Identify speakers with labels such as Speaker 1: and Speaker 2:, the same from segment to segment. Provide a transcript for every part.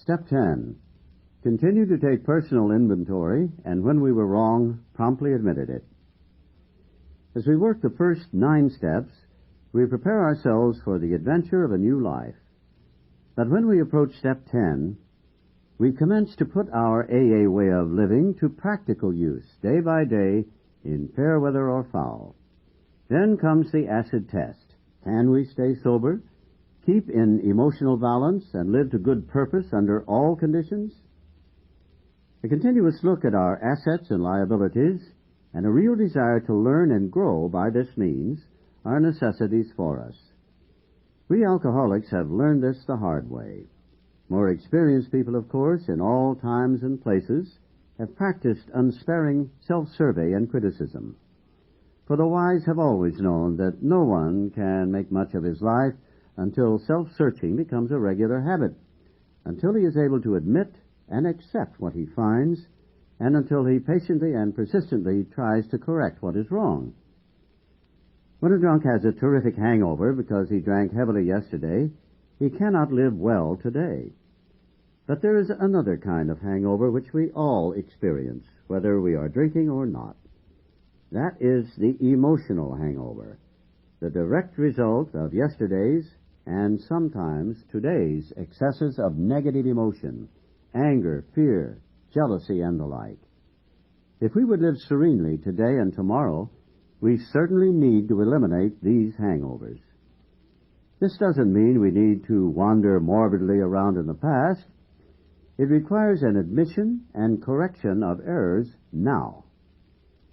Speaker 1: Step 10. Continue to take personal inventory, and when we were wrong, promptly admitted it. As we work the first 9 steps, we prepare ourselves for the adventure of a new life. But when we approach Step 10, we commence to put our AA way of living to practical use, day by day, in fair weather or foul. Then comes the acid test. Can we stay sober, keep in emotional balance, and live to good purpose under all conditions? A continuous look at our assets and liabilities, and a real desire to learn and grow by this means, are necessities for us. We alcoholics have learned this the hard way. More experienced people, of course, in all times and places, have practiced unsparing self-survey and criticism. For the wise have always known that no one can make much of his life until self-searching becomes a regular habit, until he is able to admit and accept what he finds, and until he patiently and persistently tries to correct what is wrong. When a drunk has a terrific hangover because he drank heavily yesterday, he cannot live well today. But there is another kind of hangover which we all experience, whether we are drinking or not. That is the emotional hangover, the direct result of yesterday's and sometimes today's excesses of negative emotion, anger, fear, jealousy, and the like. If we would live serenely today and tomorrow, we certainly need to eliminate these hangovers. This doesn't mean we need to wander morbidly around in the past. It requires an admission and correction of errors now.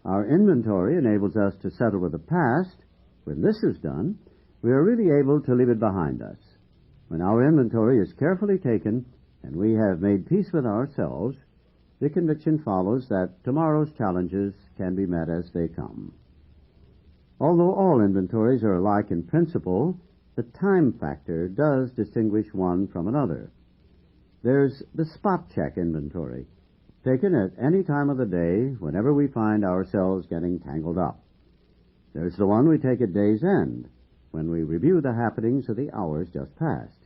Speaker 1: Our inventory enables us to settle with the past. When this is done, we are really able to leave it behind us. When our inventory is carefully taken and we have made peace with ourselves, the conviction follows that tomorrow's challenges can be met as they come. Although all inventories are alike in principle, the time factor does distinguish one from another. There's the spot check inventory, taken at any time of the day whenever we find ourselves getting tangled up. There's the one we take at day's end, when we review the happenings of the hours just past.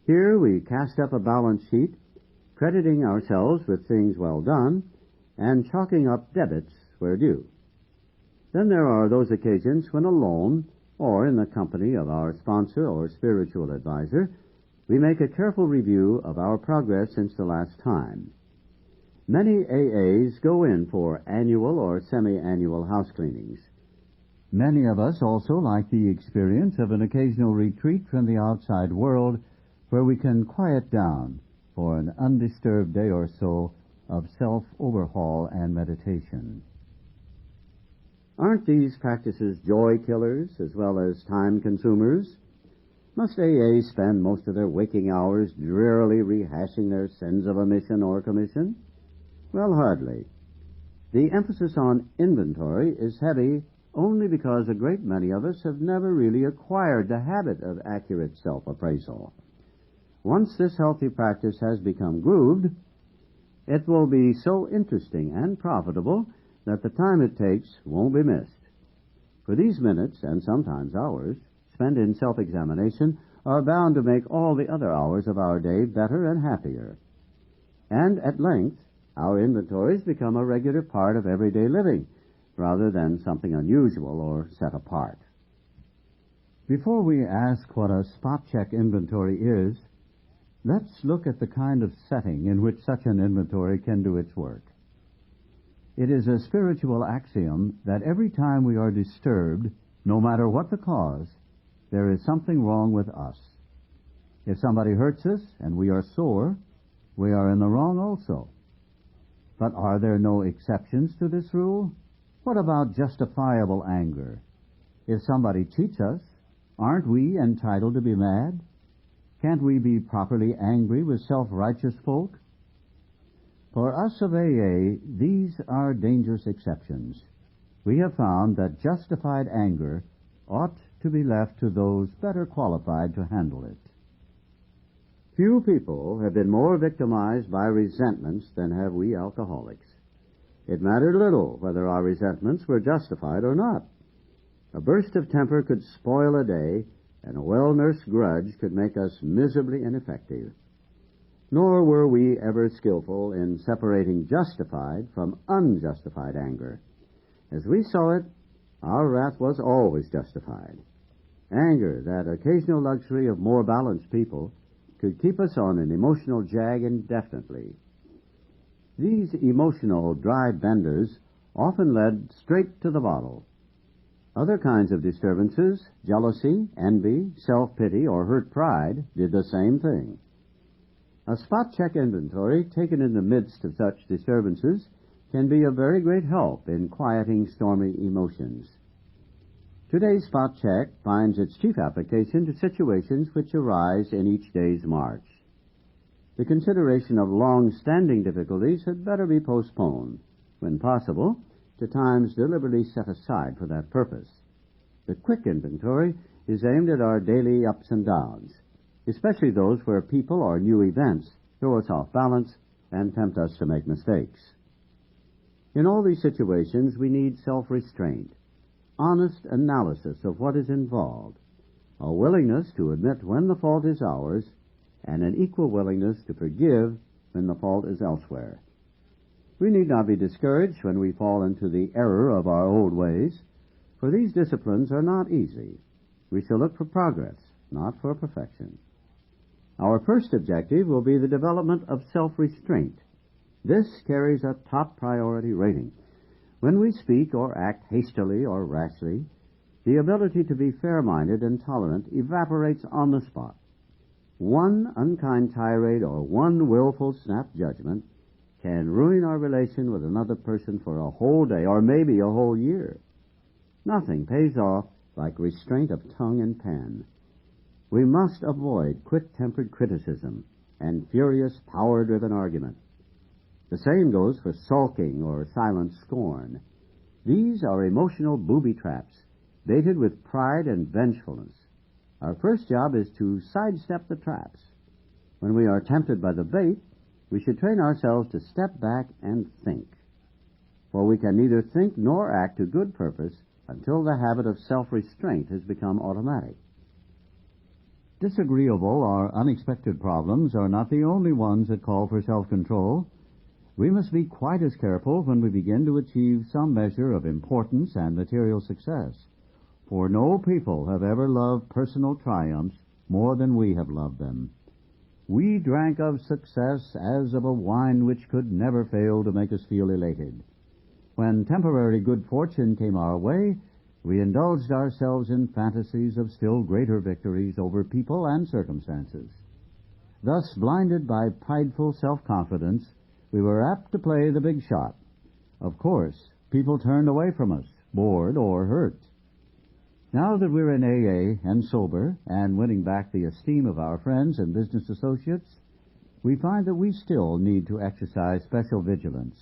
Speaker 1: Here we cast up a balance sheet, crediting ourselves with things well done, and chalking up debits where due. Then there are those occasions when alone, or in the company of our sponsor or spiritual advisor, we make a careful review of our progress since the last time. Many AAs go in for annual or semi-annual house cleanings. Many of us also like the experience of an occasional retreat from the outside world where we can quiet down for an undisturbed day or so of self-overhaul and meditation. Aren't these practices joy killers as well as time consumers? Must AAs spend most of their waking hours drearily rehashing their sins of omission or commission? Well, hardly. The emphasis on inventory is heavy only because a great many of us have never really acquired the habit of accurate self-appraisal. Once this healthy practice has become grooved, it will be so interesting and profitable that the time it takes won't be missed. For these minutes, and sometimes hours, spent in self-examination are bound to make all the other hours of our day better and happier. And at length, our inventories become a regular part of everyday living, rather than something unusual or set apart. Before we ask what a spot check inventory is, let's look at the kind of setting in which such an inventory can do its work. It is a spiritual axiom that every time we are disturbed, no matter what the cause, there is something wrong with us. If somebody hurts us and we are sore, we are in the wrong also. But are there no exceptions to this rule? What about justifiable anger? If somebody cheats us, aren't we entitled to be mad? Can't we be properly angry with self-righteous folk? For us of AA, these are dangerous exceptions. We have found that justified anger ought to be left to those better qualified to handle it. Few people have been more victimized by resentments than have we alcoholics. It mattered little whether our resentments were justified or not. A burst of temper could spoil a day, and a well-nursed grudge could make us miserably ineffective. Nor were we ever skillful in separating justified from unjustified anger. As we saw it, our wrath was always justified. Anger, that occasional luxury of more balanced people, could keep us on an emotional jag indefinitely. These emotional dry benders often led straight to the bottle. Other kinds of disturbances, jealousy, envy, self-pity, or hurt pride, did the same thing. A spot-check inventory taken in the midst of such disturbances can be a very great help in quieting stormy emotions. Today's spot check finds its chief application to situations which arise in each day's march. The consideration of long-standing difficulties had better be postponed, when possible, to times deliberately set aside for that purpose. The quick inventory is aimed at our daily ups and downs, especially those where people or new events throw us off balance and tempt us to make mistakes. In all these situations, we need self-restraint, honest analysis of what is involved, a willingness to admit when the fault is ours, and an equal willingness to forgive when the fault is elsewhere. We need not be discouraged when we fall into the error of our old ways, for these disciplines are not easy. We shall look for progress, not for perfection. Our first objective will be the development of self-restraint. This carries a top priority rating. When we speak or act hastily or rashly, the ability to be fair-minded and tolerant evaporates on the spot. One unkind tirade or one willful snap judgment can ruin our relation with another person for a whole day or maybe a whole year. Nothing pays off like restraint of tongue and pen. We must avoid quick-tempered criticism and furious, power-driven argument. The same goes for sulking or silent scorn. These are emotional booby traps, baited with pride and vengefulness. Our first job is to sidestep the traps. When we are tempted by the bait, we should train ourselves to step back and think. For we can neither think nor act to good purpose until the habit of self-restraint has become automatic. Disagreeable or unexpected problems are not the only ones that call for self-control. We must be quite as careful when we begin to achieve some measure of importance and material success, for no people have ever loved personal triumphs more than we have loved them. We drank of success as of a wine which could never fail to make us feel elated. When temporary good fortune came our way, we indulged ourselves in fantasies of still greater victories over people and circumstances. Thus, blinded by prideful self-confidence, we were apt to play the big shot. Of course, people turned away from us, bored or hurt. Now that we're in AA and sober and winning back the esteem of our friends and business associates, we find that we still need to exercise special vigilance.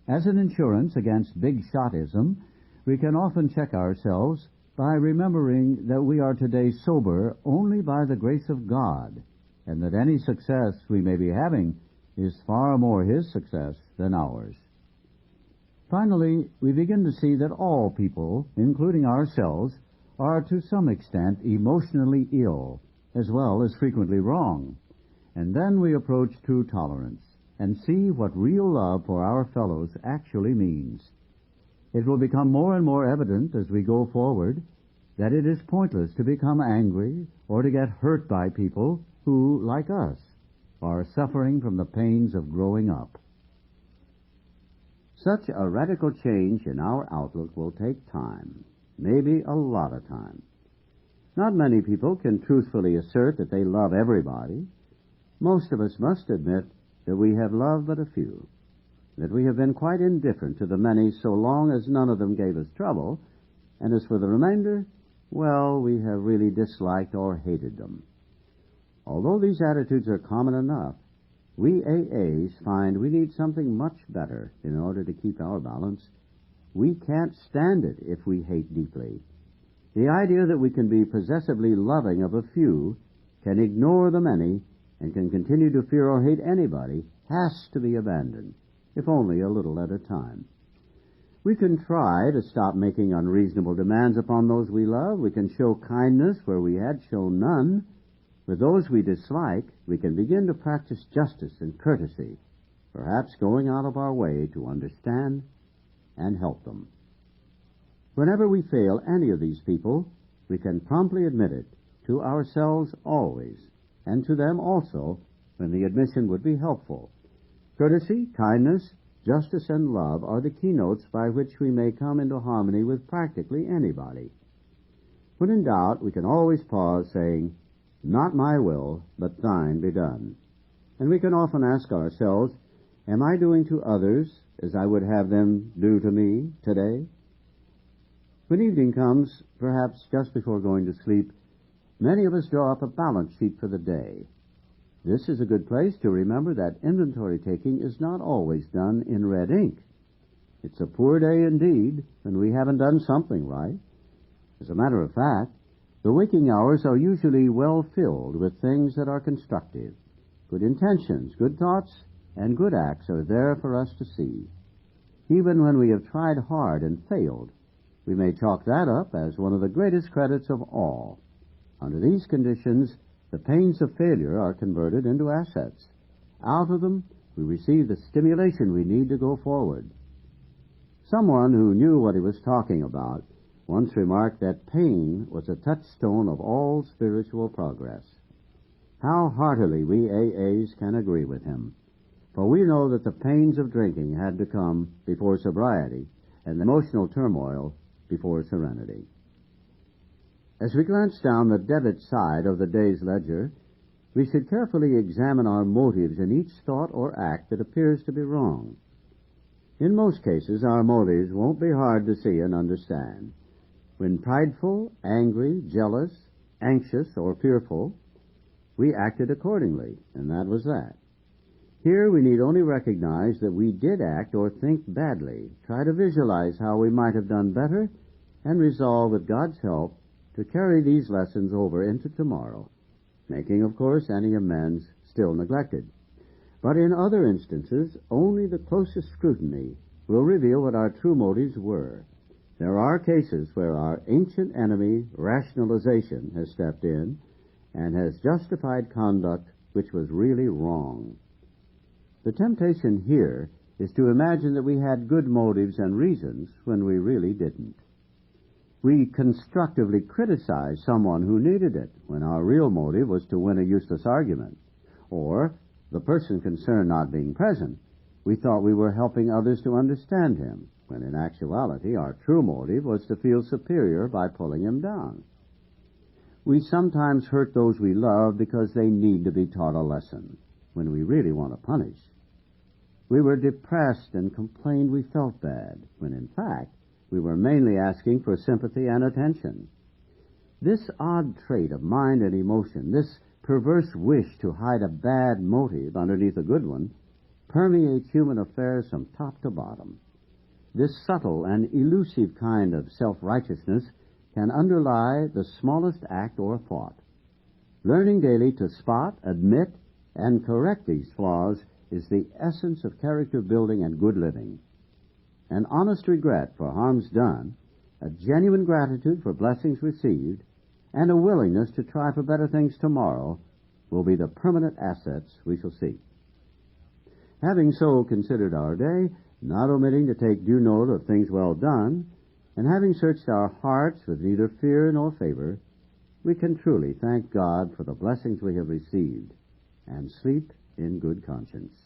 Speaker 1: As an insurance against big shotism, we can often check ourselves by remembering that we are today sober only by the grace of God, and that any success we may be having is far more His success than ours. Finally, we begin to see that all people, including ourselves, are to some extent emotionally ill, as well as frequently wrong. And then we approach true tolerance and see what real love for our fellows actually means. It will become more and more evident as we go forward that it is pointless to become angry or to get hurt by people who, like us, are suffering from the pains of growing up. Such a radical change in our outlook will take time, maybe a lot of time. Not many people can truthfully assert that they love everybody. Most of us must admit that we have loved but a few, that we have been quite indifferent to the many so long as none of them gave us trouble, and as for the remainder, well, we have really disliked or hated them. Although these attitudes are common enough, we AAs find we need something much better in order to keep our balance. We can't stand it if we hate deeply. The idea that we can be possessively loving of a few, can ignore the many, and can continue to fear or hate anybody has to be abandoned, if only a little at a time. We can try to stop making unreasonable demands upon those we love. We can show kindness where we had shown none. With those we dislike, we can begin to practice justice and courtesy, perhaps going out of our way to understand and help them. Whenever we fail any of these people, we can promptly admit it, to ourselves always, and to them also when the admission would be helpful. Courtesy, kindness, justice, and love are the keynotes by which we may come into harmony with practically anybody. When in doubt, we can always pause, saying, "Not my will, but thine be done." And we can often ask ourselves, am I doing to others as I would have them do to me today? When evening comes, perhaps just before going to sleep, many of us draw up a balance sheet for the day. This is a good place to remember that inventory taking is not always done in red ink. It's a poor day indeed when we haven't done something right. As a matter of fact, the waking hours are usually well filled with things that are constructive. Good intentions, good thoughts, and good acts are there for us to see. Even when we have tried hard and failed, we may chalk that up as one of the greatest credits of all. Under these conditions, the pains of failure are converted into assets. Out of them, we receive the stimulation we need to go forward. Someone who knew what he was talking about once remarked that pain was a touchstone of all spiritual progress. How heartily we AAs can agree with him, for we know that the pains of drinking had to come before sobriety and the emotional turmoil before serenity. As we glance down the debit side of the day's ledger, we should carefully examine our motives in each thought or act that appears to be wrong. In most cases, our motives won't be hard to see and understand. When prideful, angry, jealous, anxious, or fearful, we acted accordingly, and that was that. Here we need only recognize that we did act or think badly, try to visualize how we might have done better, and resolve with God's help to carry these lessons over into tomorrow, making, of course, any amends still neglected. But in other instances, only the closest scrutiny will reveal what our true motives were. There are cases where our ancient enemy, rationalization, has stepped in and has justified conduct which was really wrong. The temptation here is to imagine that we had good motives and reasons when we really didn't. We constructively criticize someone who needed it when our real motive was to win a useless argument. Or, the person concerned not being present, we thought we were helping others to understand him, when in actuality our true motive was to feel superior by pulling him down. We sometimes hurt those we love because they need to be taught a lesson, when we really want to punish. We were depressed and complained we felt bad, when in fact we were mainly asking for sympathy and attention. This odd trait of mind and emotion, this perverse wish to hide a bad motive underneath a good one, permeates human affairs from top to bottom. This subtle and elusive kind of self-righteousness can underlie the smallest act or thought. Learning daily to spot, admit, and correct these flaws is the essence of character building and good living. An honest regret for harms done, a genuine gratitude for blessings received, and a willingness to try for better things tomorrow will be the permanent assets we shall seek. Having so considered our day, not omitting to take due note of things well done, and having searched our hearts with neither fear nor favor, we can truly thank God for the blessings we have received and sleep in good conscience.